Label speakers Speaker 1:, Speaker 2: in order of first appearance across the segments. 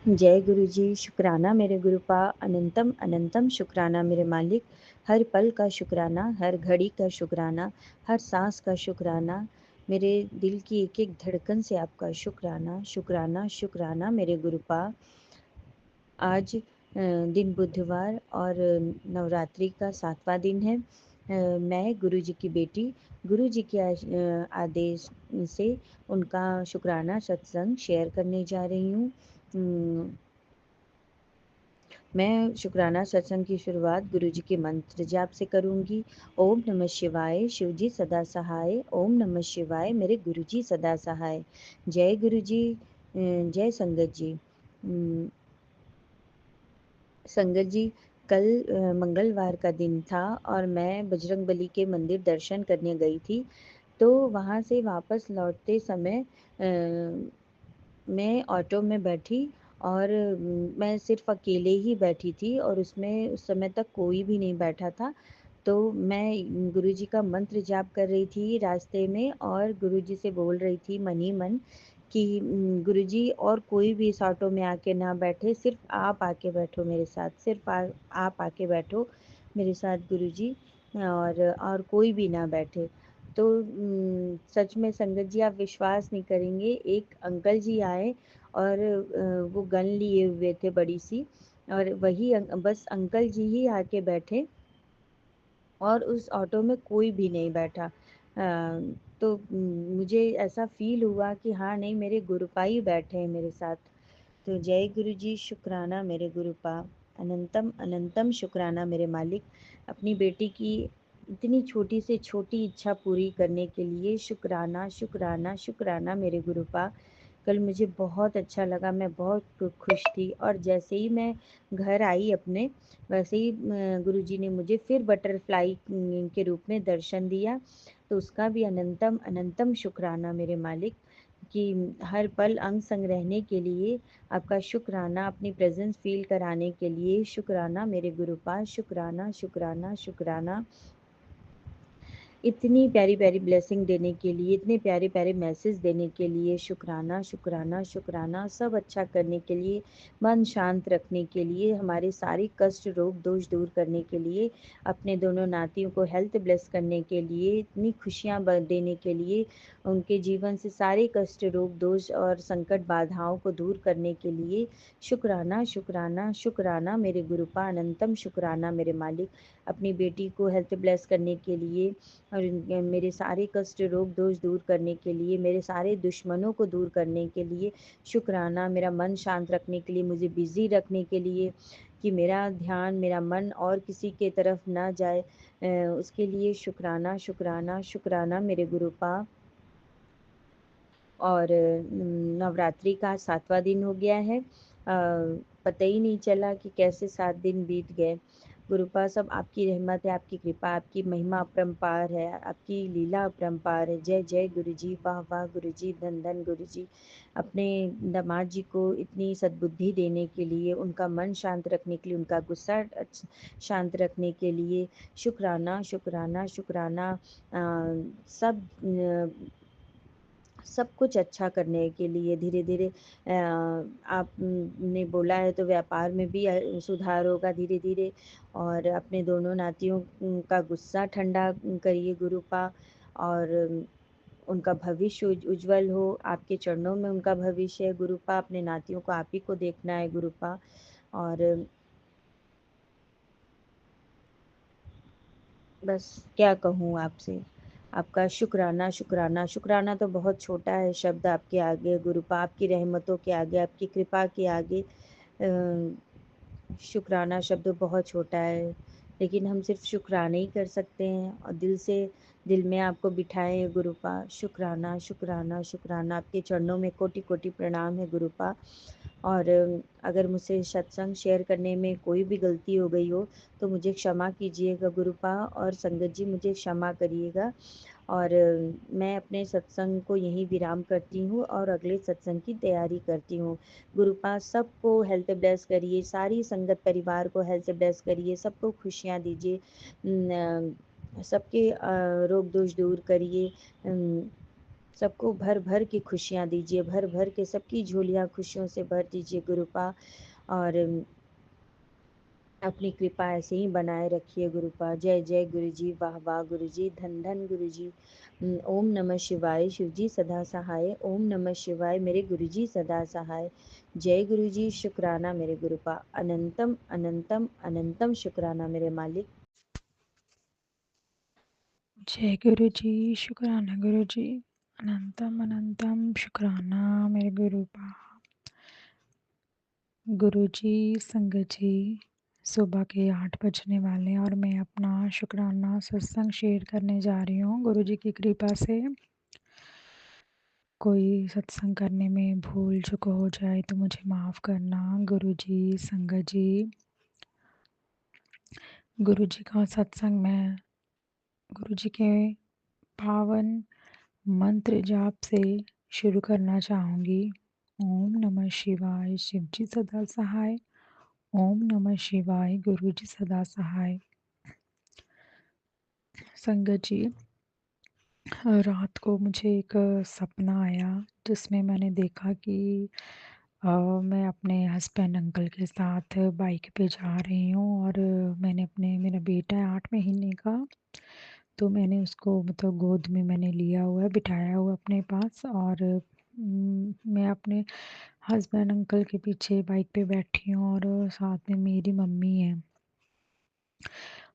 Speaker 1: जय गुरु जी, शुक्राना मेरे गुरुपा, अनंतम अनंतम शुक्राना मेरे मालिक। हर पल का शुक्राना, हर घड़ी का शुक्राना, हर सांस का शुक्राना, मेरे दिल की एक एक धड़कन से आपका शुक्राना शुक्राना शुक्राना मेरे गुरुपा। आज दिन बुधवार और नवरात्रि का 7वां दिन है। मैं गुरु जी की बेटी गुरु जी के आदेश से उनका शुक्राना सत्संग शेयर करने जा रही हूँ। मैं शुक्राना सत्संग की शुरुआत गुरु जी के मंत्र जाप से करूंगी। ओम नमः शिवाय, शिव जी सदा सहाय। ओम नमः शिवाय, मेरे गुरु जी सदा सहाय। जय गुरु जी, जय संगत जी। संगत जी, कल मंगलवार का दिन था और मैं बजरंगबली के मंदिर दर्शन करने गई थी। तो वहाँ से वापस लौटते समय मैं ऑटो में बैठी और मैं सिर्फ अकेले ही बैठी थी और उसमें उस समय तक कोई भी नहीं बैठा था। तो मैं गुरुजी का मंत्र जाप कर रही थी रास्ते में और गुरुजी से बोल रही थी मन ही मन कि गुरुजी और कोई भी इस ऑटो में आके ना बैठे, सिर्फ आप आके बैठो मेरे साथ, सिर्फ आप आके बैठो मेरे साथ गुरुजी, और कोई भी ना बैठे। तो सच में संगत जी, आप विश्वास नहीं करेंगे, एक अंकल जी आए और वो गन लिए हुए थे बड़ी सी, और वही बस अंकल जी ही आके बैठे और उस ऑटो में कोई भी नहीं बैठा। तो मुझे ऐसा फील हुआ कि हाँ नहीं, मेरे गुरुपा ही बैठे हैं मेरे साथ। तो जय गुरु जी, शुक्राना मेरे गुरुपा, अनंतम अनंतम शुक्राना मेरे मालिक। अपनी बेटी की इतनी छोटी से छोटी इच्छा पूरी करने के लिए शुक्राना शुक्राना शुक्राना मेरे गुरुपा। कल मुझे बहुत अच्छा लगा, मैं बहुत खुश थी और जैसे ही मैं घर आई अपने, वैसे ही गुरुजी ने मुझे फिर बटरफ्लाई के रूप में दर्शन दिया। तो उसका भी अनंतम अनंतम शुक्राना मेरे मालिक कि हर पल अंग संग रहने के लिए आपका शुक्राना, अपनी प्रेजेंस फील कराने के लिए शुक्राना मेरे गुरुपा, शुक्राना शुक्राना शुक्राना। इतनी प्यारी प्यारी ब्लेसिंग देने के लिए, इतने प्यारे प्यारे मैसेज देने के लिए शुक्राना शुक्राना शुक्राना। सब अच्छा करने के लिए, मन शांत रखने के लिए, हमारे सारे कष्ट रोग दोष दूर करने के लिए, अपने दोनों नातियों को हेल्थ ब्लेस करने के लिए, इतनी खुशियाँ देने के लिए, उनके जीवन से सारे कष्ट रोग दोष और संकट बाधाओं को दूर करने के लिए शुक्राना शुक्राना शुक्राना मेरे गुरुपा, अनंतम शुक्राना मेरे मालिक। अपनी बेटी को हेल्थ ब्लेस करने के लिए और मेरे सारे कष्ट रोग दोष दूर करने के लिए, मेरे सारे दुश्मनों को दूर करने के लिए शुक्राना। मेरा मन शांत रखने के लिए, मुझे बिजी रखने के लिए कि मेरा ध्यान, मेरा मन और किसी के तरफ ना जाए, उसके लिए शुक्राना शुक्राना शुक्राना मेरे गुरुपा। और नवरात्रि का 7वां दिन हो गया है। पता ही नहीं चला कि कैसे 7 दिन बीत गए। गुरुपा, सब आपकी रहमत है, आपकी कृपा, आपकी महिमा अपरंपार है, आपकी लीला अपरंपार है। जय जय गुरु जी, वाह वाह गुरु जी, धन धन गुरु जी। अपने दामाद जी को इतनी सद्बुद्धि देने के लिए, उनका मन शांत रखने के लिए, उनका गुस्सा शांत रखने के लिए शुक्राना शुक्राना शुक्राना। सब सब कुछ अच्छा करने के लिए धीरे धीरे आपने बोला है तो व्यापार में भी सुधार होगा धीरे धीरे। और अपने दोनों नातियों का गुस्सा ठंडा करिए गुरुपा, और उनका भविष्य उज्जवल हो। आपके चरणों में उनका भविष्य है गुरुपा, अपने नातियों को आप ही को देखना है गुरुपा। और बस क्या कहूँ आपसे, आपका शुक्राना शुक्राना शुक्राना तो बहुत छोटा है शब्द आपके आगे गुरुपा, आपकी रहमतों के आगे, आपकी कृपा के आगे शुक्राना शब्द बहुत छोटा है। लेकिन हम सिर्फ शुक्राना ही कर सकते हैं और दिल से, दिल में आपको बिठाए गुरुपा। शुक्राना शुक्राना शुक्राना, आपके चरणों में कोटि कोटि प्रणाम है गुरुपा। और अगर मुझसे सत्संग शेयर करने में कोई भी गलती हो गई हो तो मुझे क्षमा कीजिएगा गुरुपा, और संगत जी मुझे क्षमा करिएगा। और मैं अपने सत्संग को यहीं विराम करती हूँ और अगले सत्संग की तैयारी करती हूँ। गुरुपा, सबको हेल्थ ब्लेस करिए, सारी संगत परिवार को हेल्थ ब्लेस करिए, सबको खुशियाँ दीजिए, सबके रोग दोष दूर करिए। सबको भर-भर के खुशियाँ दीजिए, भर-भर के सबकी झोलियाँ खुशियों से भर दीजिए गुरुपा। और अपनी कृपा ऐसे ही बनाए रखिए गुरुपा। जय जय गुरुजी, वाह वाह गुरुजी, धन धन गुरुजी। ओम नमः शिवाय, शिवजी सदा सहाय। ओम नमः शिवाय, मेरे गुरुजी सदा सहाय। जय गुरुजी, शुक्राना मेरे गुरुपा। अनंतम अनंतम अनंतम शुक्राना मेरे मालिक।
Speaker 2: जय गुरु जी, शुक्राना गुरु जी। अनंतम अनंतम शुक्राना मेरे गुरुपा। गुरु जी, संगत जी, सुबह के 8 बजने वाले हैं और मैं अपना शुक्राना सत्संग शेयर करने जा रही हूँ। गुरु जी की कृपा से कोई सत्संग करने में भूल चूक हो जाए तो मुझे माफ़ करना। गुरु जी, संगत जी, गुरु जी का सत्संग मैं गुरु जी के पावन मंत्र जाप से शुरू करना चाहूँगी। ओम नमः शिवाय, शिव जी सदा सहाय। ओम नमः शिवाय, गुरु जी सदा सहाय। संगत जी, रात को मुझे एक सपना आया जिसमें मैंने देखा कि मैं अपने हस्बैंड अंकल के साथ बाइक पे जा रही हूँ और मेरा बेटा है 8 महीने का। तो मैंने उसको मतलब गोद में मैंने लिया हुआ है, बिठाया हुआ अपने पास और मैं अपने हस्बैंड अंकल के पीछे बाइक पे बैठी हूँ और साथ में मेरी मम्मी है।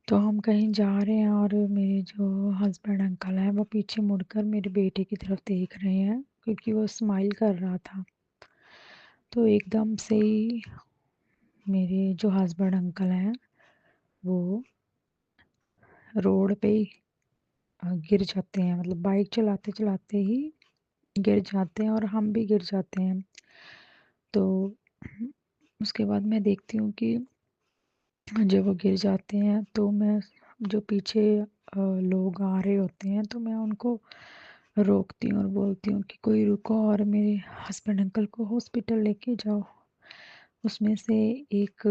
Speaker 2: तो हम कहीं जा रहे हैं और मेरे जो हस्बैंड अंकल हैं वो पीछे मुड़कर मेरे बेटे की तरफ देख रहे हैं क्योंकि वो स्माइल कर रहा था। तो एकदम से ही मेरे जो हस्बैंड अंकल हैं वो रोड पे ही गिर जाते हैं, मतलब बाइक चलाते चलाते ही गिर जाते हैं और हम भी गिर जाते हैं। तो उसके बाद मैं देखती हूँ कि जब वो गिर जाते हैं तो मैं जो पीछे लोग आ रहे होते हैं तो मैं उनको रोकती हूँ और बोलती हूँ कि कोई रुको और मेरे हस्बैंड अंकल को हॉस्पिटल लेके जाओ। उसमें से एक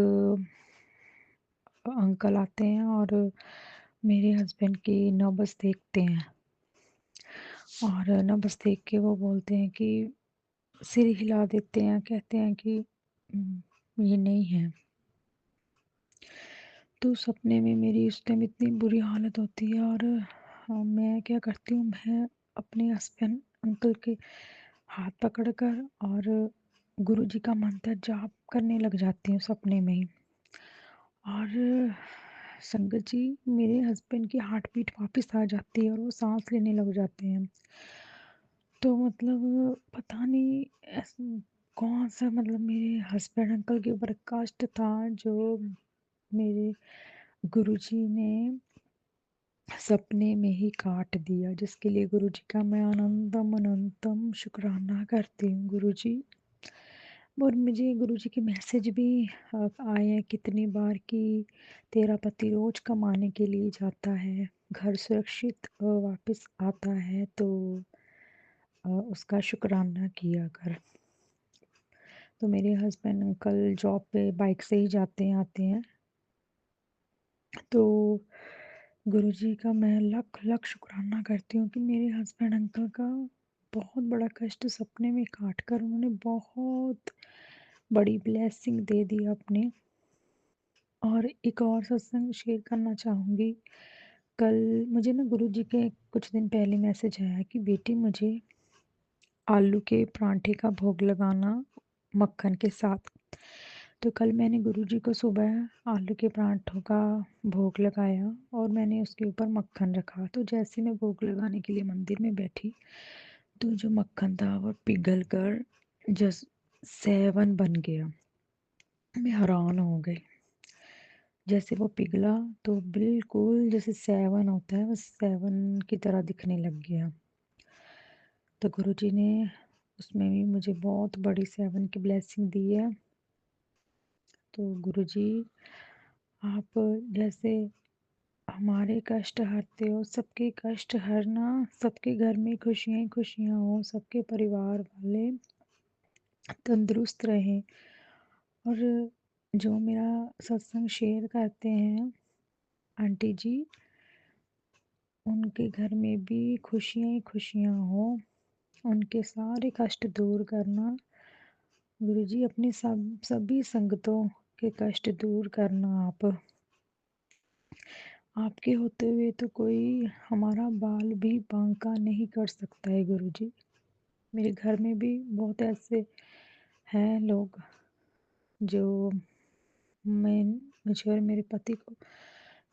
Speaker 2: अंकल आते हैं और मेरे हस्बैंड की नब्ज़ देखते हैं और नब्ज़ देख के वो बोलते हैं कि सिर हिला देते हैं, कहते हैं कि ये नहीं है। तो सपने में मेरी उस टाइम इतनी बुरी हालत होती है और मैं क्या करती हूँ, मैं अपने हस्बैंड अंकल के हाथ पकड़कर और गुरुजी का मंत्र जाप करने लग जाती हूँ सपने में ही। और संगत जी, मेरे हस्बैंड की हार्ट बीट वापस आ जाती है और वो सांस लेने लग जाते हैं। तो मतलब पता नहीं कौन सा मतलब मेरे हस्बैंड अंकल के ऊपर कष्ट था जो मेरे गुरुजी ने सपने में ही काट दिया, जिसके लिए गुरुजी का मैं अनंतम अनंतम शुक्राना करती हूँ गुरुजी। और मुझे गुरुजी के मैसेज भी आए हैं कितनी बार कि तेरा पति रोज कमाने के लिए जाता है, घर सुरक्षित वापस आता है तो उसका शुक्राना किया कर। तो मेरे हस्बैंड अंकल जॉब पे बाइक से ही जाते हैं आते हैं। तो गुरुजी का मैं लख लख शुक्राना करती हूँ कि मेरे हस्बैंड अंकल का बहुत बड़ा कष्ट सपने में काट कर उन्होंने बहुत बड़ी ब्लेसिंग दे दी अपने। और एक और सत्संग शेयर करना चाहूँगी। कल मुझे ना गुरुजी के कुछ दिन पहले मैसेज आया कि बेटी मुझे आलू के परांठे का भोग लगाना मक्खन के साथ। तो कल मैंने गुरुजी को सुबह आलू के परांठों का भोग लगाया और मैंने उसके ऊपर मक्खन रखा। तो जैसे मैं भोग लगाने के लिए मंदिर में बैठी तो जो मक्खन था वो पिघल कर जस सेवन बन गया। मैं हैरान हो गई। जैसे वो पिघला तो बिल्कुल जैसे सेवन होता है, बस सेवन की तरह दिखने लग गया। तो गुरुजी ने उसमें भी मुझे बहुत बड़ी सेवन की ब्लेसिंग दी है। तो गुरुजी, आप जैसे हमारे कष्ट हरते हो, सबके कष्ट हरना, सबके घर में खुशियाँ ही खुशियाँ हो, सबके परिवार वाले तंदुरुस्त रहें। और जो मेरा सत्संग शेयर करते हैं आंटी जी, उनके घर में भी खुशियाँ ही खुशियाँ हो। उनके सारे कष्ट दूर करना। गुरुजी अपनी सभी संगतों के कष्ट दूर करना आप। आपके होते हुए तो कोई हमारा बाल भी बांका नहीं कर सकता है गुरुजी। मेरे घर में भी बहुत ऐसे हैं लोग जो मुझे और मेरे पति को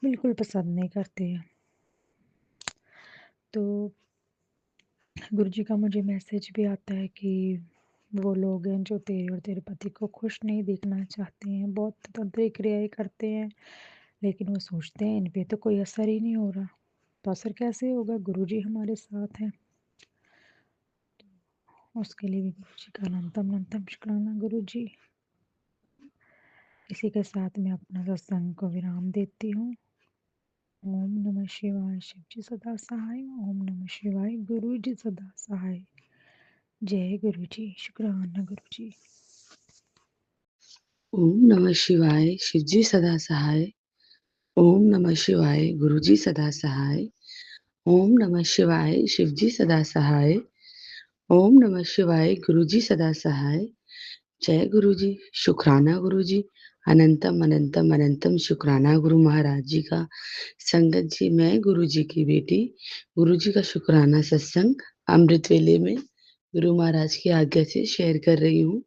Speaker 2: बिल्कुल पसंद नहीं करते हैं। तो गुरुजी का मुझे मैसेज भी आता है कि वो लोग हैं जो तेरे और तेरे पति को खुश नहीं देखना चाहते हैं, बहुत तंत्रिक क्रियाएं करते हैं, लेकिन वो सोचते हैं इन पे तो कोई असर ही नहीं हो रहा। तो असर कैसे होगा, गुरुजी हमारे साथ हैं। उसके लिए भी गुरुजी का अनंतम अनंतम शुक्राना गुरुजी। इसी के साथ मैं अपना सत्संग को विराम देती हूँ। ओम नमः शिवाय, शिव जी सदा सहाय। ओम नमः शिवाय, गुरु जी सदा सहाय। जय गुरु जी, शुक्राना गुरु जी।
Speaker 3: ओम नमः शिवाय, शिवजी सदा सहाय। ओम नमः शिवाय, गुरुजी सदा सहाय। ओम नमः शिवाय, शिवजी सदा सहाय। ओम नमः शिवाय, गुरुजी सदा सहाय। जय गुरुजी, शुक्राना गुरुजी। अनंतम अनंतम अनंतम शुक्राना गुरु महाराज जी का। संगत जी, मैं गुरुजी की बेटी गुरुजी का शुक्राना सत्संग अमृत वेले में गुरु महाराज की आज्ञा से शेयर कर रही हूँ।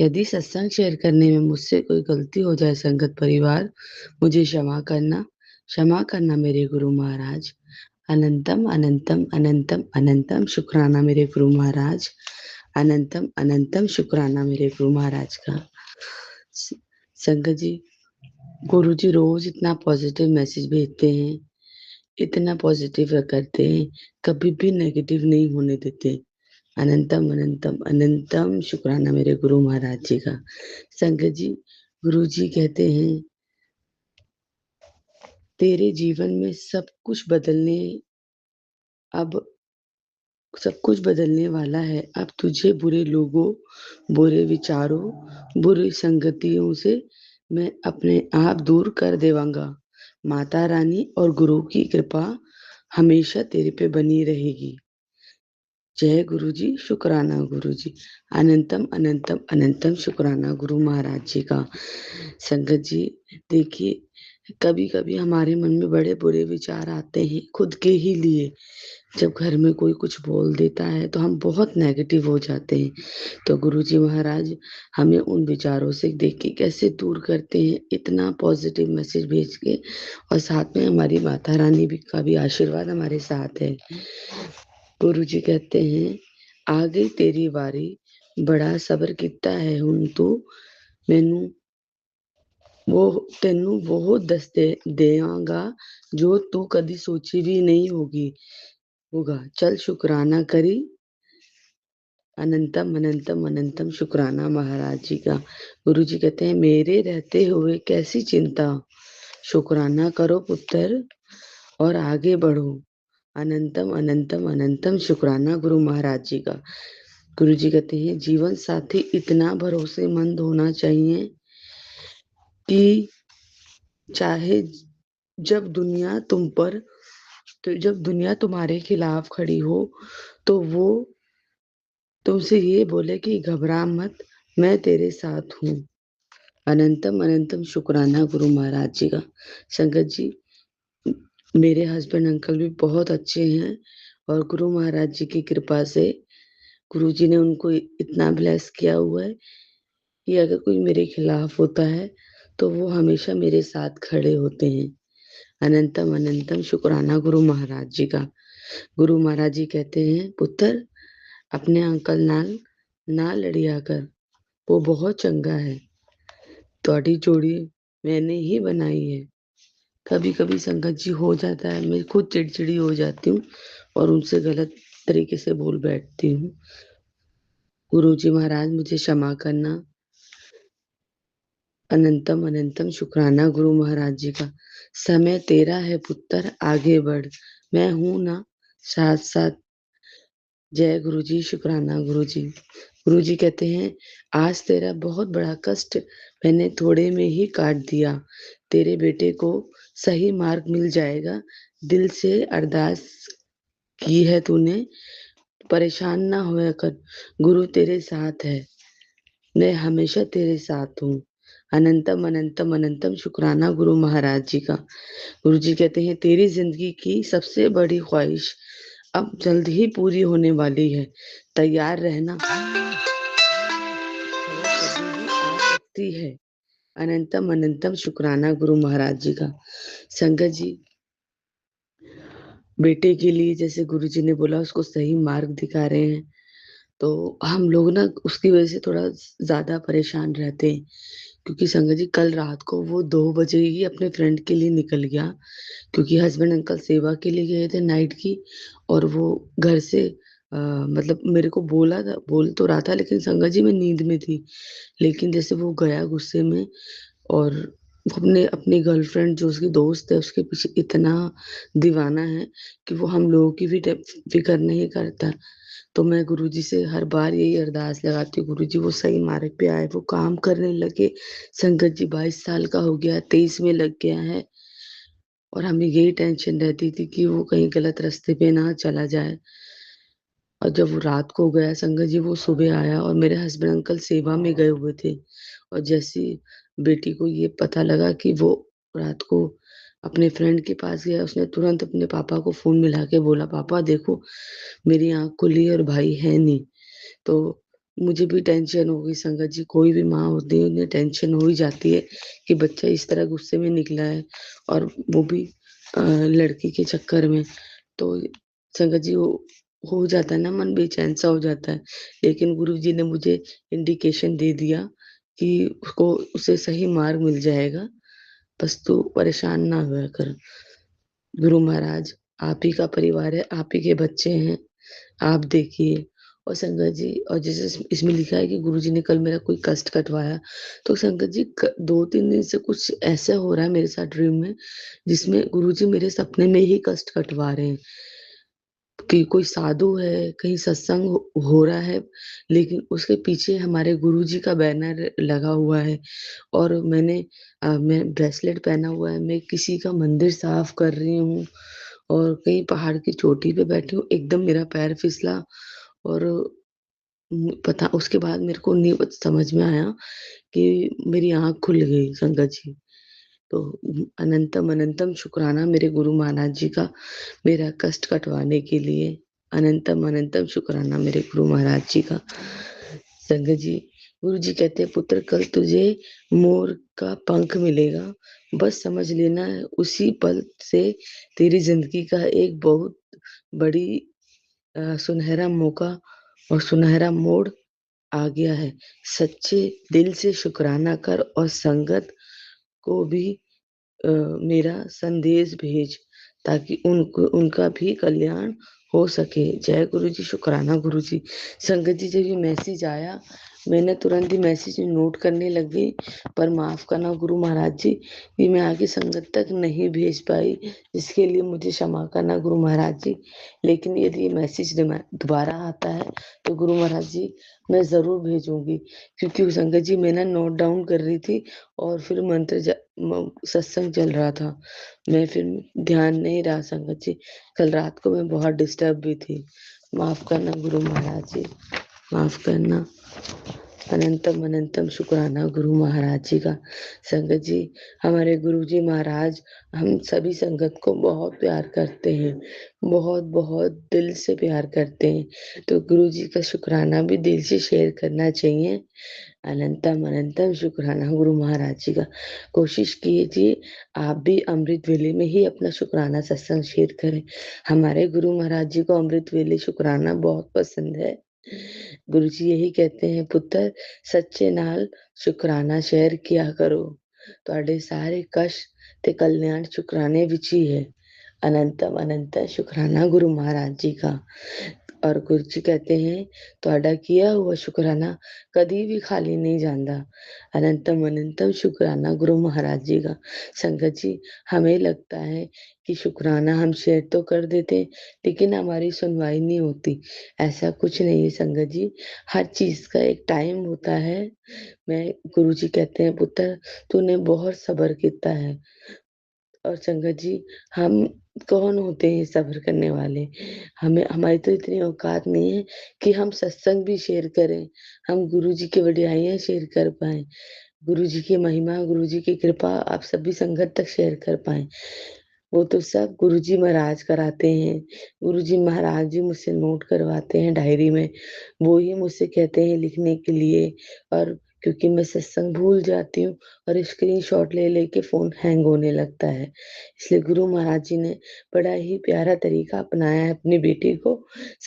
Speaker 3: यदि सत्संग शेयर करने में मुझसे कोई गलती हो जाए संगत परिवार, मुझे क्षमा करना मेरे गुरु महाराज। अनंतम अनंतम अनंतम अनंतम शुक्राना मेरे गुरु महाराज। अनंतम अनंतम शुक्राना मेरे गुरु महाराज का। संगत जी, गुरु जी रोज इतना पॉजिटिव मैसेज भेजते हैं, इतना पॉजिटिव करते हैं, कभी भी नेगेटिव नहीं होने देते। अनंतम अनंतम अनंतम शुक्राना मेरे गुरु महाराज जी का। संगत जी, गुरु जी कहते हैं तेरे जीवन में सब कुछ बदलने वाला है। अब तुझे बुरे लोगों, बुरे विचारों, बुरी संगतियों से मैं अपने आप दूर कर देवांगा। माता रानी और गुरु की कृपा हमेशा तेरे पे बनी रहेगी। जय गुरु जी, शुक्राना गुरु जी। अनंतम अनंतम अनंतम शुक्राना गुरु महाराज जी का। संगत जी, देखिए कभी कभी हमारे मन में बड़े बुरे विचार आते हैं खुद के ही लिए। जब घर में कोई कुछ बोल देता है तो हम बहुत नेगेटिव हो जाते हैं। तो गुरु जी महाराज हमें उन विचारों से देख के कैसे दूर करते हैं, इतना पॉजिटिव मैसेज भेज के। और साथ में हमारी माता रानी का भी आशीर्वाद हमारे साथ है। गुरु जी कहते हैं, आ गई तेरी वारी, बड़ा सबर किता है हुण तू, मैनू तेनू वो दस देवांगा जो तू कदी सोची भी नहीं होगा। चल शुक्राना करी। अनंतम अनंतम अनंतम शुक्राना महाराज जी का। गुरु जी कहते हैं, मेरे रहते हुए कैसी चिंता, शुक्राना करो पुत्र और आगे बढ़ो। अनंतम अनंतम अनंतम शुक्राना गुरु महाराज जी का। गुरु जी कहते हैं, जीवन साथी इतना भरोसेमंद होना चाहिए कि चाहे जब दुनिया तुम्हारे खिलाफ खड़ी हो तो वो तुमसे ये बोले कि घबरा मत, मैं तेरे साथ हूँ। अनंतम अनंतम शुक्राना गुरु महाराज जी का। संगत जी, मेरे हस्बैंड अंकल भी बहुत अच्छे हैं और गुरु महाराज जी की कृपा से गुरु जी ने उनको इतना ब्लेस किया हुआ है कि अगर कोई मेरे खिलाफ होता है तो वो हमेशा मेरे साथ खड़े होते हैं। अनंतम अनंतम शुक्राना गुरु महाराज जी का। गुरु महाराज जी कहते हैं, पुत्र अपने अंकल नाल ना लड़िया कर, वो बहुत चंगा है। ਤੁਹਾਡੀ जोड़ी मैंने ही बनाई है। कभी कभी संगत जी हो जाता है, मैं खुद चिड़चिड़ी हो जाती हूँ और उनसे गलत तरीके से बोल बैठती हूँ। गुरु जी महाराज मुझे क्षमा करना। अनंतम अनंतम शुक्राना गुरु महाराज जी का। समय तेरा है पुत्र, आगे बढ़, मैं हूं ना साथ साथ। जय गुरु जी, शुक्राना गुरु जी। गुरु जी कहते हैं, आज तेरा बहुत बड़ा कष्ट मैंने थोड़े में ही काट दिया। तेरे बेटे को सही मार्ग मिल जाएगा। दिल से अरदास की है तूने, परेशान ना होया कर, गुरु तेरे साथ है, मैं हमेशा तेरे साथ हूँ। अनंतम अनंतम अनंतम शुक्राना गुरु महाराज जी का। गुरु जी कहते हैं तेरी जिंदगी की सबसे बड़ी ख्वाहिश अब जल्द ही पूरी होने वाली है, तैयार रहना, खबर कभी भी आ सकती है। अनंतम अनंतम शुक्राना गुरु महाराज जी का। संगत जी, बेटे के लिए जैसे गुरु जी ने बोला उसको सही मार्ग दिखा रहे हैं, तो हम लोग ना उसकी वजह से थोड़ा ज्यादा परेशान रहते हैं, क्योंकि संगत जी कल रात को वो 2 बजे ही अपने फ्रेंड के लिए निकल गया, क्योंकि हस्बैंड अंकल सेवा के लिए गए थे नाइट की, और वो घर से मतलब मेरे को बोल तो रहा था, लेकिन संगत जी मैं नींद में थी। लेकिन जैसे वो गया गुस्से में, और वो अपने अपनी गर्लफ्रेंड जो उसकी दोस्त है उसके पीछे इतना दीवाना है कि वो हम लोगों की भी फिक्र नहीं करता। तो मैं गुरुजी से हर बार यही अरदास लगाती हूँ, गुरुजी वो सही मार्ग पे आए, वो काम करने लगे। संगत जी 22 साल का हो गया, 23 में लग गया है, और हमें यही टेंशन रहती थी कि वो कहीं गलत रास्ते पे ना चला जाए। और जब वो रात को गया संगत जी, वो सुबह आया, और मेरे हस्बैंड अंकल सेवा में गए हुए थे, और जैसी बेटी को ये पता लगा कि वो रात को अपने फ्रेंड के पास गया, उसने तुरंत अपने पापा को फोन मिला के बोला, पापा देखो मेरी आंख खुली और भाई है नहीं। तो मुझे भी टेंशन हो गई संगत जी, कोई भी माँ होती है उन्हें टेंशन हो ही जाती है कि बच्चा इस तरह गुस्से में निकला है, और वो भी लड़की के चक्कर में। तो संगत जी वो हो जाता है ना, मन बेचैन सा हो जाता है। लेकिन गुरु जी ने मुझे इंडिकेशन दे दिया कि उसको उसे सही मार्ग मिल जाएगा, बस तू परेशान ना हुआ कर। गुरु महाराज आप ही का परिवार है, आप ही के बच्चे हैं, आप देखिए। और संगत जी, और जैसे इसमें लिखा है कि गुरुजी ने कल मेरा कोई कष्ट कटवाया, तो संगत जी 2-3 दिन से कुछ ऐसा हो रहा है मेरे साथ ड्रीम में, जिसमें गुरुजी मेरे सपने में ही कष्ट कटवा रहे हैं, कि कोई साधु है, कहीं सत्संग हो रहा है, लेकिन उसके पीछे हमारे गुरुजी का बैनर लगा हुआ है, और मैं ब्रेसलेट पहना हुआ है, मैं किसी का मंदिर साफ कर रही हूँ, और कहीं पहाड़ की चोटी पे बैठी हूँ, एकदम मेरा पैर फिसला, और पता उसके बाद मेरे को नहीं समझ में आया कि मेरी आँख खुल गई संगत जी। तो अनंतम अनंतम शुक्राना मेरे गुरु महाराज जी का, मेरा कष्ट कटवाने के लिए। अनंतम अनंतम शुक्राना मेरे गुरु महाराज जी का। संगत जी, गुरु जी कहते हैं पुत्र कल तुझे मोर का पंख मिलेगा, बस समझ लेना है उसी पल से तेरी जिंदगी का एक बहुत बड़ी सुनहरा मौका और सुनहरा मोड़ आ गया है। सच्चे दिल से शुक्राना कर, और संगत को भी मेरा संदेश भेज, ताकि उनको उनका भी कल्याण हो सके। जय गुरु जी, शुक्राना गुरु जी। संगत जी जब ये मैसेज आया, मैंने तुरंत ही मैसेज नोट करने लग गई, पर माफ करना गुरु महाराज जी, ये मैं आगे संगत तक नहीं भेज पाई, इसके लिए मुझे क्षमा करना गुरु महाराज जी। लेकिन यदि ये मैसेज दोबारा आता है तो गुरु महाराज जी मैं जरूर भेजूंगी, क्योंकि संगत जी मैं ना नोट डाउन कर रही थी, और फिर सत्संग चल रहा था, मैं फिर ध्यान नहीं रहा संगत जी। कल रात को मैं बहुत डिस्टर्ब भी थी, माफ करना गुरु महाराज जी, माफ करना। अनंतम अनंतम शुक्राना गुरु महाराज जी का। संगत जी, हमारे गुरु जी महाराज हम सभी संगत को बहुत प्यार करते हैं, बहुत बहुत दिल से प्यार करते हैं, तो गुरु जी का शुक्राना भी दिल से शेयर करना चाहिए। अनंतम अनंतम शुक्राना गुरु महाराज जी का। कोशिश कीजिए आप भी अमृत वेले में ही अपना शुक्राना सत्संग शेयर करें। हमारे गुरु महाराज जी को अमृत वेले शुक्राना बहुत पसंद है। गुरु जी यही कहते हैं, पुत्र सच्चे नाल शुक्राना शेयर किया करो, ਤੁਹਾਡੇ ਸਾਰੇ ਕਸ਼ਟ ਤੇ ਕਲਿਆਣ शुक्राने विच ही है। अनंतम अनंत शुक्राना गुरु महाराज जी का। और गुरु जी कहते हैं, ਤੁਹਾਡਾ किया हुआ शुक्राना कभी भी खाली नहीं जाता। अनंतम अनंतम शुक्राना गुरु महाराज जी का। संगत जी, हमें लगता है कि शुक्राना हम शेयर तो कर देते हैं, लेकिन हमारी सुनवाई नहीं होती। ऐसा कुछ नहीं है संगत जी, हर चीज का एक टाइम होता है। मैं गुरु जी कहते हैं, पुत्र तूने बहुत सब्र किया है, और संगत जी, हम कौन होते हैं सब्र करने वाले? हमें हमारी तो इतनी औकात नहीं है कि हम सत्संग भी शेयर करें, हम गुरु जी की वडियाइयाँ शेयर कर पाएँ, गुरु जी की महिमा, गुरु जी की कृपा आप सभी संगत तक शेयर कर पाएँ। वो तो सब गुरु जी महाराज कराते हैं। गुरु जी महाराज जी मुझसे नोट करवाते हैं डायरी में। वो ही मुझसे कहते हैं लिखने के लिए, और क्योंकि मैं सत्संग भूल जाती हूँ और स्क्रीनशॉट ले लेके फ़ोन हैंग होने लगता है। इसलिए गुरु महाराज जी ने बड़ा ही प्यारा तरीका अपनाया है अपनी बेटी को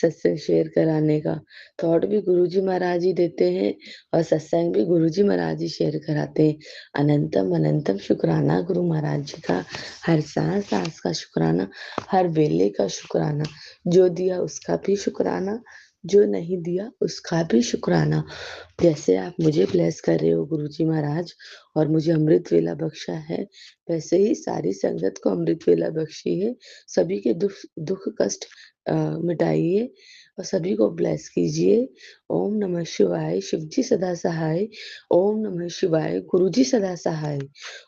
Speaker 3: सत्संग शेयर कराने का। थॉट भी गुरु जी महाराज ही देते हैं और सत्संग भी गुरु जी महाराज ही शेयर कराते हैं। अनंतम अनंतम शुक्राना गुरु महाराज जी का। हर सांस सांस का शुक्राना, हर वेले का शुक्राना। जो दिया उसका भी शुक्राना, जो नहीं दिया उसका भी शुक्राना। जैसे आप मुझे ब्लेस कर रहे हो गुरुजी महाराज और मुझे अमृत वेला बख्शा है, वैसे ही सारी संगत को अमृत वेला बख्शी है। सभी के दुख दुख कष्ट मिटाइए और सभी को ब्लेस कीजिए। ओम नमः शिवाय, शिवजी सदा सहाय। ओम नमः शिवाय, गुरुजी सदा सहाय।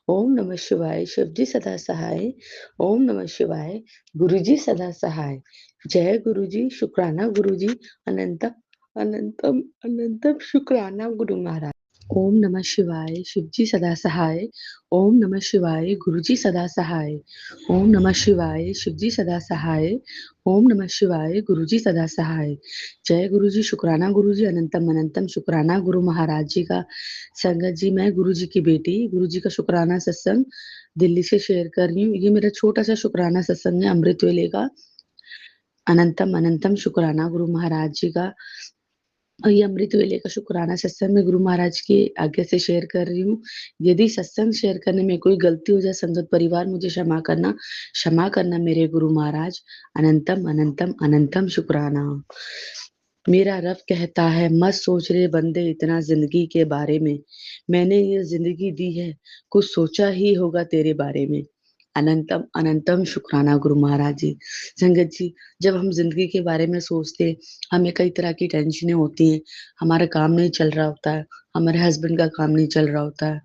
Speaker 3: ओम नमः शिवाय, शिवजी सदा सहाय। ओम नमः शिवाय, गुरुजी सदा सहाय। जय गुरुजी, शुक्राना गुरुजी, अनंतम अनंतम अनंतम शुक्राना गुरु महाराज। ओम नमः शिवाय, शिवजी सदा सहाय। ओम नमः शिवाय, गुरुजी सदा सहाय। ओम नमः शिवाय, शिवजी सदा सहाय। ओम नमः शिवाय, गुरुजी सदा सहाय। जय गुरुजी, शुक्राना गुरुजी, अनंतम अनंतम शुक्राना गुरु महाराज जी का। संगत जी, मैं गुरु जी की बेटी गुरु जी का शुक्राना सत्संग दिल्ली से शेयर कर रही हूँ। ये मेरा छोटा सा शुक्राना सत्संग है अमृत वेले का। अनंतम अनंतम शुक्राना गुरु महाराज जी का। और ये अमृत वेले का शुक्राना सत्संग मैं गुरु महाराज की आज्ञा से शेयर कर रही हूँ। यदि सत्संग शेयर करने में कोई गलती हो जाए संगत परिवार, मुझे क्षमा करना मेरे गुरु महाराज। अनंतम अनंतम अनंतम शुक्राना। मेरा रब कहता है मत सोच रे बंदे इतना जिंदगी के बारे में, मैंने ये जिंदगी दी है कुछ सोचा ही होगा तेरे बारे में। अनंतम अनंतम शुक्राना गुरु महाराज जी। संगत जी, जब हम जिंदगी के बारे में सोचते, हमें कई तरह की टेंशनें होती हैं। हमारा काम नहीं चल रहा होता है, हमारे हस्बैंड का काम नहीं चल रहा होता है,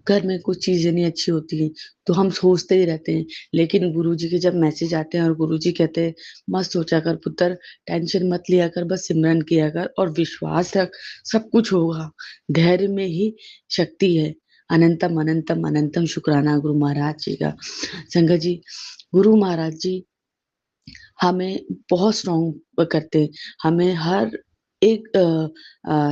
Speaker 3: घर में कुछ चीजें नहीं अच्छी होती हैं, तो हम सोचते ही रहते हैं। लेकिन गुरुजी के जब मैसेज आते हैं और गुरुजी कहते हैं मत सोचा कर पुत्र, टेंशन मत लिया कर, बस सिमरन किया कर और विश्वास रख, सब कुछ होगा। धैर्य में ही शक्ति है। अनंतम अनंतम अनंतम शुक्राना गुरु महाराज जी का। संगत जी, गुरु महाराज जी हमें बहुत स्ट्रॉन्ग करते हैं। हमें हर एक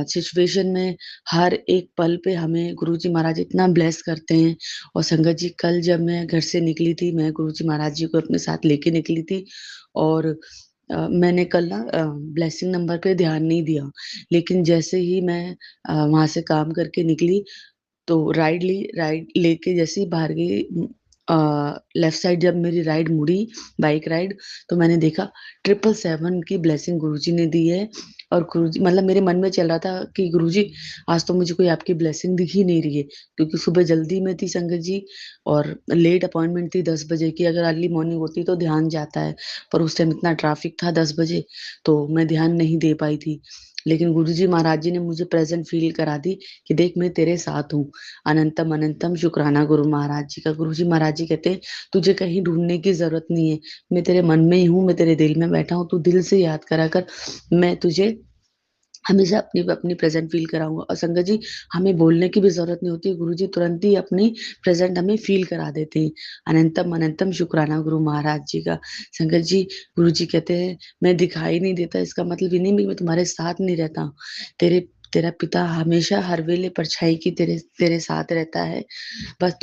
Speaker 3: सिचुएशन में, हर एक पल पे हमें गुरुजी महाराज इतना ब्लेस करते हैं। और संगत जी, कल जब मैं घर से निकली थी, मैं गुरुजी महाराज जी को अपने साथ लेके निकली थी और मैंने कल ना ब्लेसिंग नंबर पे ध्यान नहीं दिया। लेकिन जैसे ही मैं वहाँ से काम करके निकली, तो राइड लेके जैसे ही बाहर गई, लेफ्ट साइड जब मेरी राइड मुड़ी, बाइक राइड, तो मैंने देखा 777 की ब्लेसिंग गुरुजी ने दी है। और गुरुजी मतलब मेरे मन में चल रहा था कि गुरुजी आज तो मुझे कोई आपकी ब्लेसिंग दिख ही नहीं रही है, क्योंकि सुबह जल्दी में थी संगत जी और लेट अपॉइंटमेंट थी 10 बजे की। अगर अर्ली मॉर्निंग होती तो ध्यान जाता है, पर उस टाइम इतना ट्रैफिक था 10 बजे, तो मैं ध्यान नहीं दे पाई थी। लेकिन गुरुजी महाराज जी ने मुझे प्रेजेंट फील करा दी कि देख मैं तेरे साथ हूँ। अनंतम अनंतम शुक्राना गुरु महाराज जी का। गुरु जी महाराज जी कहते हैं तुझे कहीं ढूंढने की जरूरत नहीं है, मैं तेरे मन में ही हूँ, मैं तेरे दिल में बैठा हूँ, तू दिल से याद करा कर, मैं तुझे हमेशा अपनी अपनी प्रेजेंट फील कराऊंगा। और संगत जी, हमें बोलने की भी जरूरत नहीं होती, गुरु जी तुरंत ही अपनी प्रेजेंट हमें फील करा देते हैं। अनंतम अनंतम शुक्राना गुरु महाराज जी का। संगत जी, गुरु जी कहते हैं मैं दिखाई नहीं देता, इसका मतलब ये नहीं मैं तुम्हारे साथ नहीं रहता हूँ। तेरे तेरा पिता हमेशा हर वेले परछाई की तेरे तेरे साथ रहता है। बस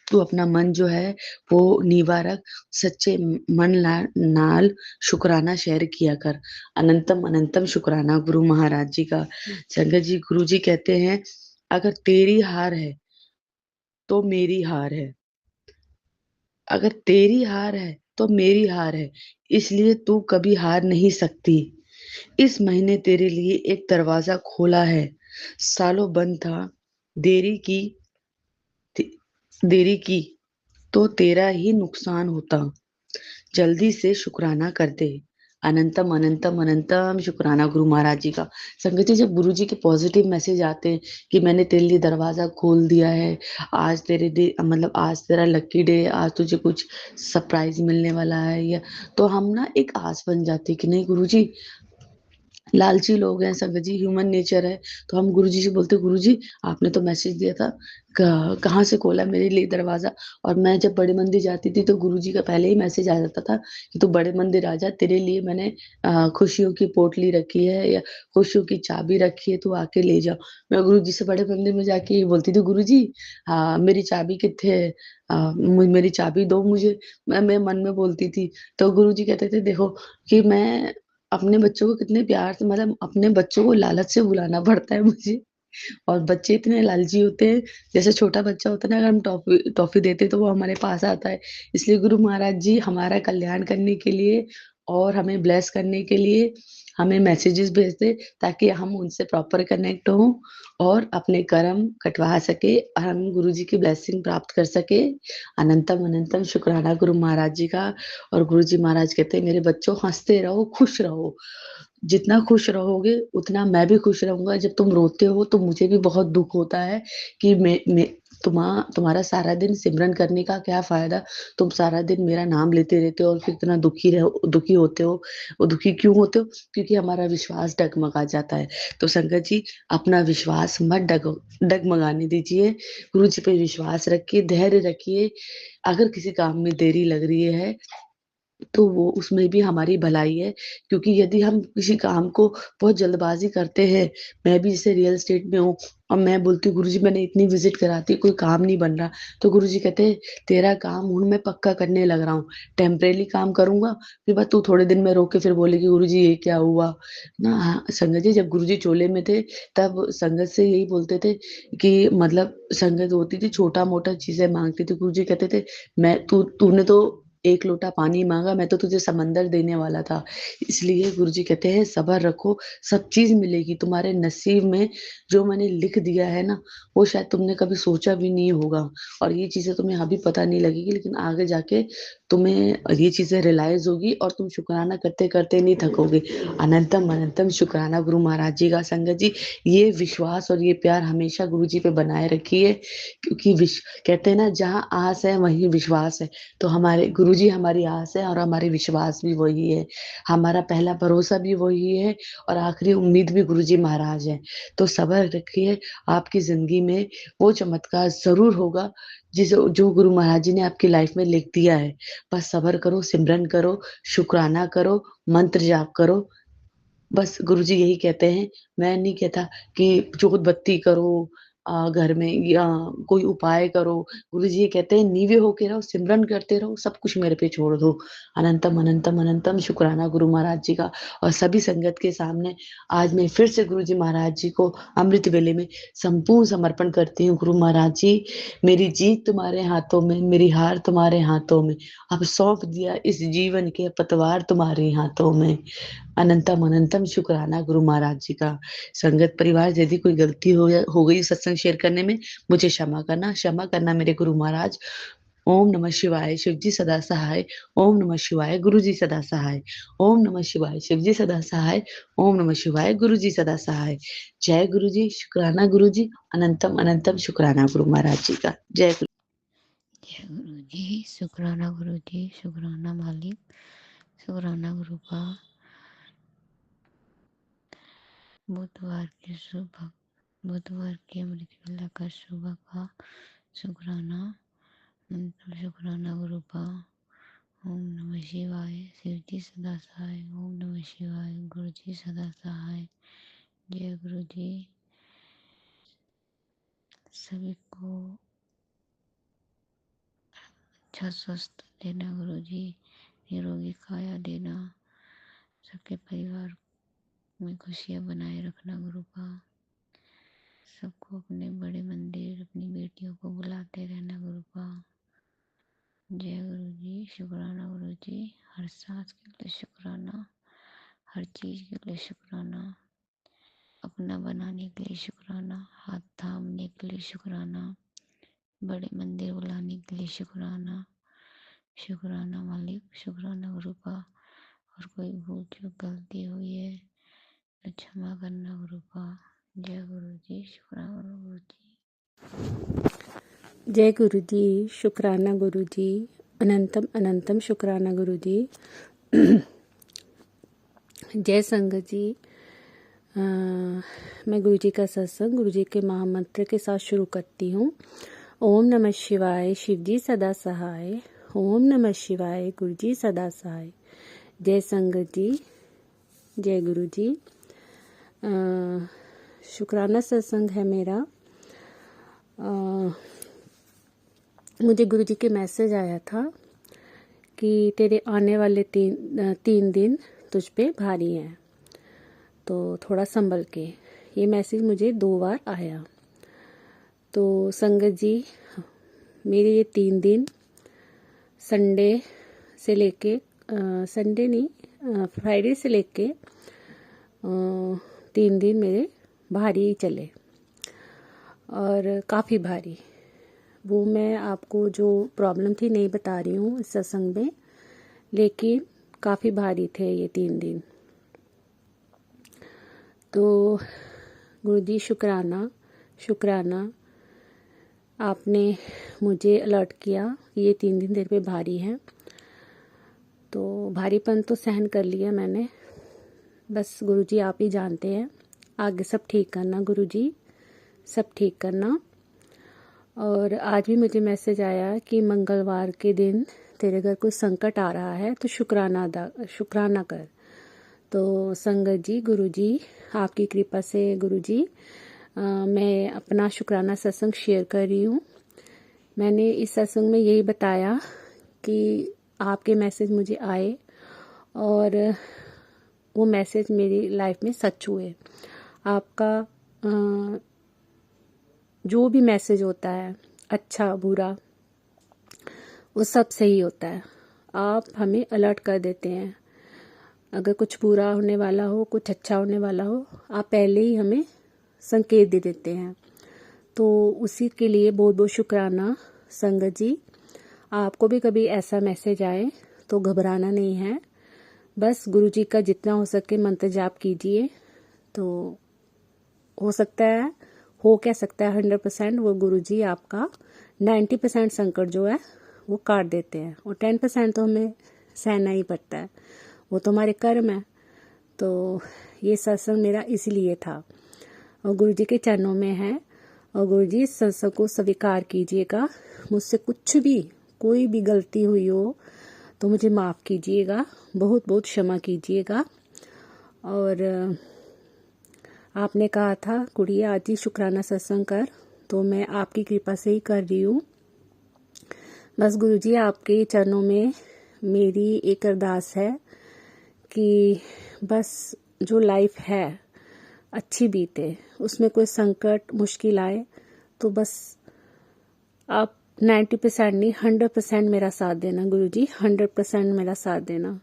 Speaker 3: तू अपना मन जो है वो नीवा रख, सच्चे मन नाल शुक्राना शेयर किया कर। अनंतम अनंतम शुक्राना गुरु महाराज जी का। संगत जी, गुरु जी कहते हैं अगर तेरी हार है तो मेरी हार है, अगर तेरी हार है तो मेरी हार है, इसलिए तू कभी हार नहीं सकती। इस महीने तेरे लिए एक दरवाजा खोला है, सालों बंद था, देरी की देरी की तो तेरा ही नुकसान होता, जल्दी से शुक्राना कर दे। अनंतम अनंतम अनंतम शुक्राना गुरु महाराज जी का। संगत जी, जब गुरु जी के पॉजिटिव मैसेज आते हैं कि मैंने तेरे लिए दरवाजा खोल दिया है, आज तेरे डे मतलब आज तेरा लकी डे, आज तुझे कुछ सरप्राइज मिलने वाला है, या तो हम ना एक आस बन जाती है कि नहीं गुरु जी, लालची लोग हैं संगत जी, ह्यूमन नेचर है। तो हम गुरुजी से बोलते, गुरुजी आपने तो मैसेज दिया था, कहाँ से खोला मेरे लिए दरवाजा। और मैं जब बड़े मंदिर जाती थी तो गुरुजी का पहले ही मैसेज आ जाता था कि तू बड़े मंदिर आ जा, तेरे लिए मैंने खुशियों की पोटली रखी है या खुशियों की चाबी रखी है, तू आके ले जा। मैं गुरुजी से बड़े मंदिर में जाके ये बोलती थी, गुरुजी मेरी चाबी कित्थे है, मेरी चाबी दो मुझे। मैं मन में बोलती थी। तो गुरुजी कहते थे देखो कि मैं अपने बच्चों को कितने प्यार से, मतलब अपने बच्चों को लालच से बुलाना पड़ता है मुझे। और बच्चे इतने लालची होते हैं, जैसे छोटा बच्चा होता है ना, अगर हम टॉफ़ी देते हैं तो वो हमारे पास आता है। इसलिए गुरु महाराज जी हमारा कल्याण करने के लिए और हमें ब्लेस करने के लिए हमें मैसेजेस भेजते, ताकि हम उनसे प्रॉपर कनेक्ट हों और अपने कर्म कटवा सकें और हम गुरु जी की ब्लेसिंग प्राप्त कर सकें। अनंतम अनंतम शुक्राना गुरु महाराज जी का। और गुरु जी महाराज कहते हैं, मेरे बच्चों हँसते रहो, खुश रहो। जितना खुश रहोगे उतना मैं भी खुश रहूँगा। जब तुम रोते हो तो मुझे भी बहुत दुःख होता है कि मैं तुम्हारा सारा दिन सिमरन करने का क्या फ़ायदा? तुम सारा दिन मेरा नाम लेते रहते हो और फिर इतना दुखी होते हो। वो दुखी क्यों होते हो? क्योंकि हमारा विश्वास डगमगा जाता है। तो संगत जी, अपना विश्वास मत डगमगाने दीजिए। गुरु जी पे विश्वास रखिए, धैर्य रखिए। अगर किसी काम में देरी लग रही है तो वो उसमें भी हमारी भलाई है, क्योंकि यदि हम किसी काम को बहुत जल्दबाज़ी करते हैं, मैं भी जैसे रियल एस्टेट में हूँ और मैं बोलती हूँ गुरुजी मैंने इतनी विज़िट करा दी, कोई काम नहीं बन रहा, तो गुरुजी कहते हैं तेरा काम हूँ मैं पक्का करने लग रहा हूँ, टेम्परेरी काम करूँगा, फिर बस तू थोड़े दिन में रो के फिर बोलेगी गुरुजी ये क्या हुआ? ना हाँ, संगत जी जब गुरुजी चोले में थे, तब संगत से यही बोलते थे कि मतलब संगत होती थी छोटा-मोटा चीज़ें माँगती थी, गुरुजी कहते थे मैं तूने तो 1 लोटा पानी माँगा, मैं तो तुझे समंदर देने वाला था। इसलिए गुरुजी कहते हैं सब्र रखो, सब चीज़ मिलेगी। तुम्हारे नसीब में जो मैंने लिख दिया है ना, वो शायद तुमने कभी सोचा भी नहीं होगा और ये चीज़ें तुम्हें अभी पता नहीं लगेगी, लेकिन आगे जाके तुम्हें ये चीज़ें रियलाइज़ होगी और तुम शुकराना करते-करते नहीं थकोगे। अनंतम अनंतम शुकराना गुरु महाराज जी का। संगत जी, ये विश्वास और ये प्यार हमेशा गुरुजी पे बनाए रखिए, क्योंकि कहते हैं ना जहाँ आस है वहीं विश्वास है। तो हमारे गुरुजी हमारी आस है और हमारे विश्वास भी वही है। हमारा पहला भरोसा भी वही है और आखिरी उम्मीद भी गुरुजी महाराज हैं। तो सब्र रखिए, आपकी ज़िंदगी में वो चमत्कार ज़रूर होगा जो गुरु महाराज जी ने आपकी लाइफ में लिख दिया है। बस सब्र करो, सिमरन करो, शुकराना करो, मंत्र जाप करो। बस गुरुजी यही कहते हैं, मैं नहीं कहता कि जोत बत्ती करो घर में या कोई उपाय करो। गुरुजी ये कहते हैं नीवे होके रहो, सिमरन करते रहो, सब कुछ मेरे पे छोड़ दो। अनंतम, अनंतम, अनंतम शुकराना गुरु महाराज जी का। और सभी संगत के सामने आज मैं फिर से गुरुजी महाराज जी को अमृत वेले में संपूर्ण समर्पण करती हूँ। गुरु महाराज जी, मेरी जीत तुम्हारे हाथों में, मेरी हार तुम्हारे हाथों में। अब सौंप दिया इस जीवन के पतवार तुम्हारे हाथों में। अनंतम अनंतम शुक्राना गुरु महाराज जी का। संगत परिवार, यदि कोई गलती हो गई सत्संग शेयर करने में, मुझे क्षमा करना मेरे गुरु महाराज। ओम नमः शिवाय, शिव जी सदा सहाय। ओम नमः शिवाय, गुरु जी सदा सहाय। ओम नमः शिवाय, शिव जी सदा सहाय। ओम नमः शिवाय, गुरु जी सदा सहाय। जय गुरु जी, शुक्राना गुरु जी, अनंतम अनंतम शुक्राना गुरु महाराज जी का। जय गुरु।
Speaker 4: जय गुरु जी, शुक्राना गुरु जी, शुक्राना मालिक, शुक्राना गुरु का। बुधवार की अमृत वेला का सुबह का शुक्राना, शुक्राना गुरु का। ओम नमः शिवाय, शिव जी सदा सहाय। ओम नमः शिवाय, गुरु जी सदा सहाय। जय गुरु जी। सभी को अच्छा स्वस्थ देना गुरु जी, निरोगी काया देना, सबके परिवार में खुशियाँ बनाए रखना गुरु का। सबको अपने बड़े मंदिर, अपनी बेटियों को बुलाते रहना गुरु का। जय गुरु जी, शुक्राना गुरु जी। हर सांस के लिए शुक्राना, हर चीज़ के लिए शुक्राना, अपना बनाने के लिए शुक्राना, हाथ थामने के लिए शुक्राना, बड़े मंदिर बुलाने के लिए शुक्राना। शुक्राना मालिक, शुक्राना गुरु का। अगर कोई भूल चूक गलती हुई है तो क्षमा करना गुरुपा। जय गुरु जी, शुक्राना गुरु जी।
Speaker 5: जय गुरु जी, शुक्राना गुरु जी, अनंतम अनंतम शुक्राना गुरु जी। जय संगत जी। मैं गुरु जी का सत्संग गुरु जी के महामंत्र के साथ शुरू करती हूँ। ओम नमः शिवाय, शिव जी सदा सहाय। ओम नमः शिवाय, गुरु जी सदा सहाय। जय संगत जी, जय गुरु जी। शुक्राना सत्संग है मेरा। मुझे गुरु जी के मैसेज आया था कि तेरे आने वाले तीन दिन तुझ पे भारी हैं, तो थोड़ा संभल के। ये मैसेज मुझे 2 बार आया। तो संगत जी, मेरे ये 3 दिन संडे से लेके संडे नहीं फ्राइडे से लेके 3 दिन मेरे भारी ही चले, और काफ़ी भारी। वो मैं आपको जो प्रॉब्लम थी नहीं बता रही हूँ इस सत्संग में, लेकिन काफ़ी भारी थे ये 3 दिन। तो गुरु जी शुक्राना, शुक्राना, आपने मुझे अलर्ट किया ये 3 दिन तेरे पे भारी हैं। तो भारीपन तो सहन कर लिया मैंने। बस गुरु जी आप ही जानते हैं, आगे सब ठीक करना गुरु जी, सब ठीक करना। और आज भी मुझे मैसेज आया कि मंगलवार के दिन तेरे घर कोई संकट आ रहा है तो शुक्राना कर। तो संगत जी, गुरु जी आपकी कृपा से गुरु जी मैं अपना शुक्राना सत्संग शेयर कर रही हूँ। मैंने इस सत्संग में यही बताया कि आपके मैसेज मुझे आए और वो मैसेज मेरी लाइफ में सच हुए। आपका जो भी मैसेज होता है, अच्छा बुरा, वो सब सही होता है। आप हमें अलर्ट कर देते हैं। अगर कुछ बुरा होने वाला हो, कुछ अच्छा होने वाला हो, आप पहले ही हमें संकेत दे देते हैं। तो उसी के लिए बहुत बहुत शुक्राना संगत जी। आपको भी कभी ऐसा मैसेज आए तो घबराना नहीं है। बस गुरु जी का जितना हो सके मंत्र जाप कीजिए। तो हो सकता है, हो क्या सकता है 100% वो गुरु जी आपका 90% संकट जो है वो काट देते हैं, और 10% तो हमें सहना ही पड़ता है, वो तो हमारे कर्म है। तो ये सत्संग मेरा इसीलिए था और गुरु जी के चरणों में है। और गुरु जी इस सत्संग को स्वीकार कीजिएगा। मुझसे कुछ भी कोई भी गलती हुई हो तो मुझे माफ़ कीजिएगा, बहुत बहुत क्षमा कीजिएगा। और आपने कहा था गुड़िया आज ही शुक्राना सत्संग कर, तो मैं आपकी कृपा से ही कर रही हूँ। बस गुरुजी आपके चरणों में मेरी एक अरदास है कि बस जो लाइफ है अच्छी बीते, उसमें कोई संकट मुश्किल आए तो बस आप 90% नहीं 100% मेरा साथ देना गुरुजी, 100% मेरा साथ देना।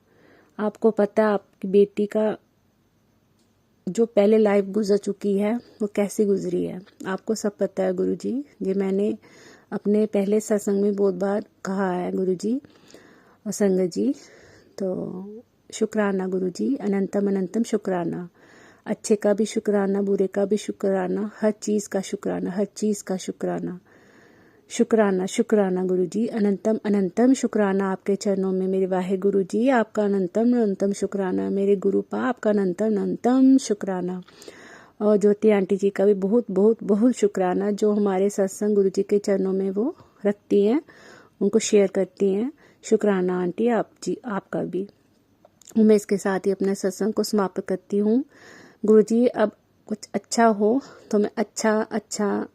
Speaker 5: आपको पता है आपकी बेटी का जो पहले लाइफ गुजर चुकी है वो कैसे गुजरी है, आपको सब पता है गुरुजी। ये मैंने अपने पहले सत्संग में बहुत बार कहा है गुरुजी और संगत जी। तो शुक्राना गुरुजी, अनंतम अनंतम शुक्राना। अच्छे का भी शुक्राना, बुरे का भी शुक्राना, हर चीज़ का शुक्राना, हर चीज़ का शुक्राना। शुक्राना शुक्राना गुरु जी, अनंतम अनंतम शुक्राना आपके चरणों में मेरे वाहे गुरु जी। आपका अनंतम अनंतम शुक्राना मेरे गुरु पा, आपका अनंतम अनंतम शुक्राना। और ज्योति आंटी जी का भी बहुत बहुत बहुत शुक्राना, जो हमारे सत्संग गुरु जी के चरणों में वो रखती हैं, उनको शेयर करती हैं। शुक्राना आंटी आप जी, आपका भी। मैं इसके साथ ही अपने सत्संग को समाप्त करती हूँ। गुरु जी अब कुछ अच्छा हो तो मैं अच्छा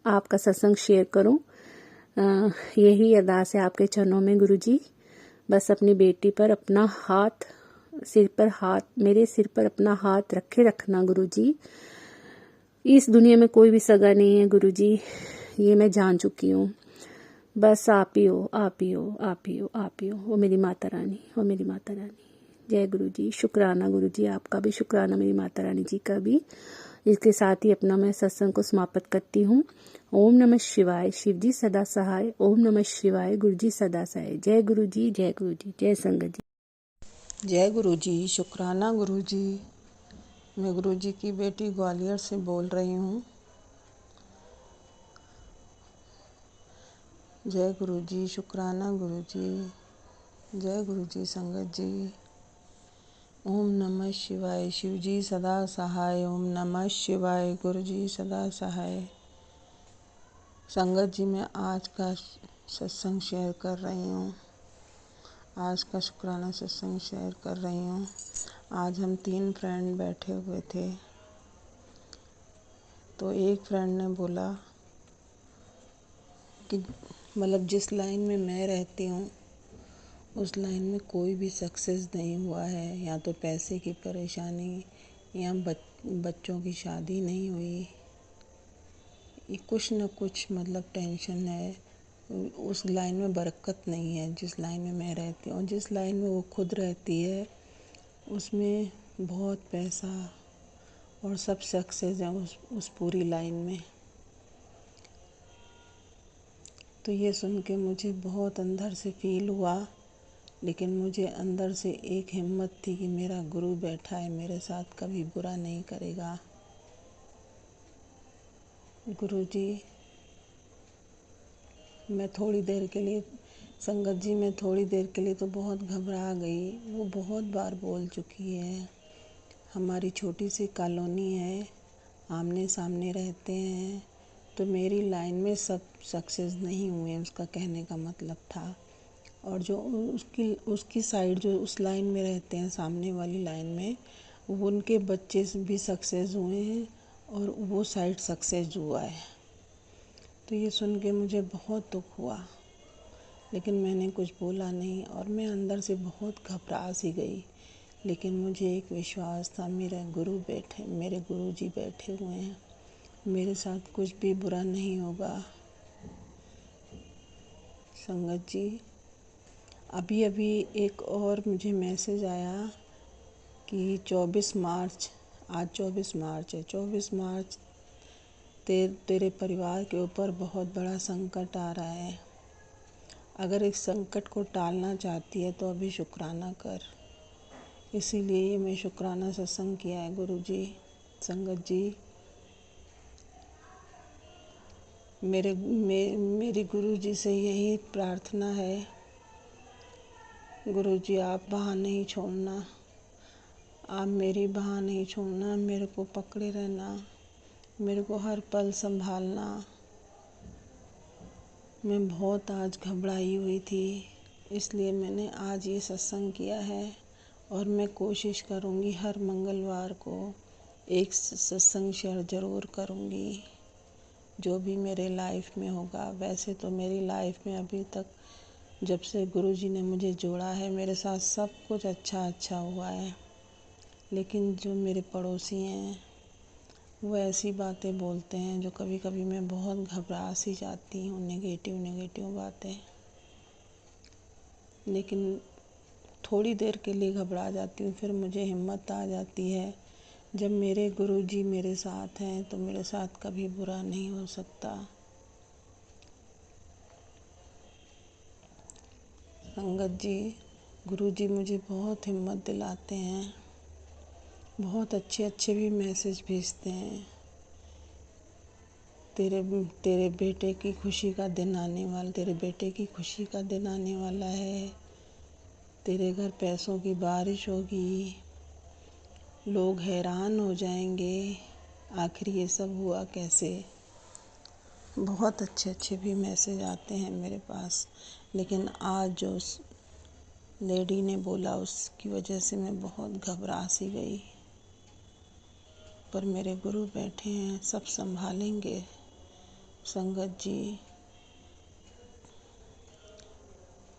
Speaker 5: आपका सत्संग शेयर करूँ, यही अरदास है आपके चरणों में गुरुजी। बस अपनी बेटी पर अपना हाथ, मेरे सिर पर अपना हाथ रखे रखना गुरुजी। इस दुनिया में कोई भी सगा नहीं है गुरुजी, ये मैं जान चुकी हूँ। बस आप ही हो, आप ही हो, आप ही हो, आप ही हो, वो मेरी माता रानी, वो मेरी माता रानी। जय गुरुजी, शुक्राना गुरुजी, आपका भी शुक्राना, मेरी माता रानी जी का भी। इसके साथ ही अपना मैं सत्संग को समाप्त करती हूँ। ओम नमः शिवाय, शिव जी सदा सहाय। ओम नमः शिवाय, गुरु जी सदा सहाय। जय गुरु जी, जय गुरु जी, जय संगत जी।
Speaker 6: जय गुरु जी। शुक्राना गुरु जी। मैं गुरु जी की बेटी ग्वालियर से बोल रही हूँ। जय गुरु जी। शुक्राना गुरु जी। जय गुरु जी। संगत जी। ओम नमः शिवाय। शिव जी सदा सहाय। ओम नमः शिवाय। गुरु जी सदा सहाय। संगत जी, मैं आज का सत्संग शेयर कर रही हूँ। आज का शुक्राना सत्संग शेयर कर रही हूँ। आज हम 3 फ्रेंड बैठे हुए थे, तो एक फ्रेंड ने बोला कि मतलब जिस लाइन में मैं रहती हूँ उस लाइन में कोई भी सक्सेस नहीं हुआ है, या तो पैसे की परेशानी या बच्चों की शादी नहीं हुई, ये कुछ न कुछ मतलब टेंशन है। उस लाइन में बरकत नहीं है जिस लाइन में मैं रहती हूँ। और जिस लाइन में वो खुद रहती है उसमें बहुत पैसा और सब सक्सेस है उस पूरी लाइन में। तो ये सुन के मुझे बहुत अंदर से फील हुआ, लेकिन मुझे अंदर से एक हिम्मत थी कि मेरा गुरु बैठा है, मेरे साथ कभी बुरा नहीं करेगा। गुरु जी, मैं थोड़ी देर के लिए संगत जी मैं थोड़ी देर के लिए तो बहुत घबरा गई। वो बहुत बार बोल चुकी है। हमारी छोटी सी कॉलोनी है, आमने सामने रहते हैं, तो मेरी लाइन में सब सक्सेस नहीं हुए, उसका कहने का मतलब था। और जो उसकी साइड जो उस लाइन में रहते हैं, सामने वाली लाइन में, वो उनके बच्चे भी सक्सेस हुए हैं और वो साइड सक्सेस हुआ है। तो ये सुन के मुझे बहुत दुख हुआ, लेकिन मैंने कुछ बोला नहीं और मैं अंदर से बहुत घबरा सी गई। लेकिन मुझे एक विश्वास था, मेरे गुरु जी बैठे हुए हैं, मेरे साथ कुछ भी बुरा नहीं होगा। संगत जी, अभी अभी एक और मुझे मैसेज आया कि 24 मार्च, आज 24 मार्च है, 24 मार्च तेरे परिवार के ऊपर बहुत बड़ा संकट आ रहा है। अगर इस संकट को टालना चाहती है तो अभी शुक्राना कर। इसीलिए मैं शुक्राना सत्संग किया है गुरु जी। संगत जी, मेरी गुरु जी से यही प्रार्थना है, गुरु जी आप बाह नहीं छोड़ना, आप मेरी बाह नहीं छोड़ना, मेरे को पकड़े रहना, मेरे को हर पल संभालना। मैं बहुत आज घबराई हुई थी, इसलिए मैंने आज ये सत्संग किया है। और मैं कोशिश करूँगी हर मंगलवार को एक सत्संग शेयर ज़रूर करूँगी, जो भी मेरे लाइफ में होगा। वैसे तो मेरी लाइफ में अभी तक जब से गुरु जी ने मुझे जोड़ा है, मेरे साथ सब कुछ अच्छा हुआ है। लेकिन जो मेरे पड़ोसी हैं वो ऐसी बातें बोलते हैं जो कभी कभी मैं बहुत घबरा सी जाती हूँ, नेगेटिव बातें। लेकिन थोड़ी देर के लिए घबरा जाती हूँ, फिर मुझे हिम्मत आ जाती है, जब मेरे गुरु जी मेरे साथ हैं तो मेरे साथ कभी बुरा नहीं हो सकता। संगत जी, गुरु जी मुझे बहुत हिम्मत दिलाते हैं, बहुत अच्छे भी मैसेज भेजते हैं। तेरे बेटे की खुशी का दिन आने वाला, तेरे बेटे की खुशी का दिन आने वाला है, तेरे घर पैसों की बारिश होगी, लोग हैरान हो जाएंगे आखिर ये सब हुआ कैसे। बहुत अच्छे भी मैसेज आते हैं मेरे पास। लेकिन आज जो उस लेडी ने बोला उसकी वजह से मैं बहुत घबरा सी गई। पर मेरे गुरु बैठे हैं, सब संभालेंगे। संगत जी,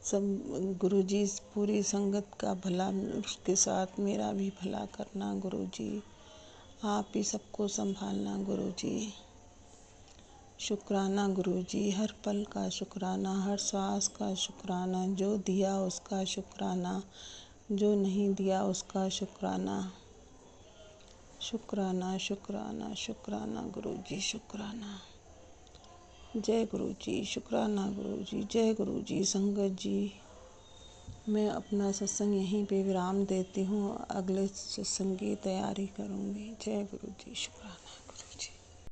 Speaker 6: सब गुरु जी पूरी संगत का भला, उसके साथ मेरा भी भला करना गुरु जी। आप ही सबको संभालना गुरु जी। शुक्राना गुरु जी, हर पल का शुक्राना, हर सांस का शुक्राना, जो दिया उसका शुक्राना, जो नहीं दिया उसका शुक्राना। शुक्राना शुक्राना शुक्राना गुरु जी, शुक्राना। जय गुरु जी। शुक्राना गुरु जी। जय गुरु जी। संगत जी, मैं अपना सत्संग यहीं पे विराम देती हूँ, अगले सत्संग की तैयारी करूँगी। जय गुरु जी, शुक्राना।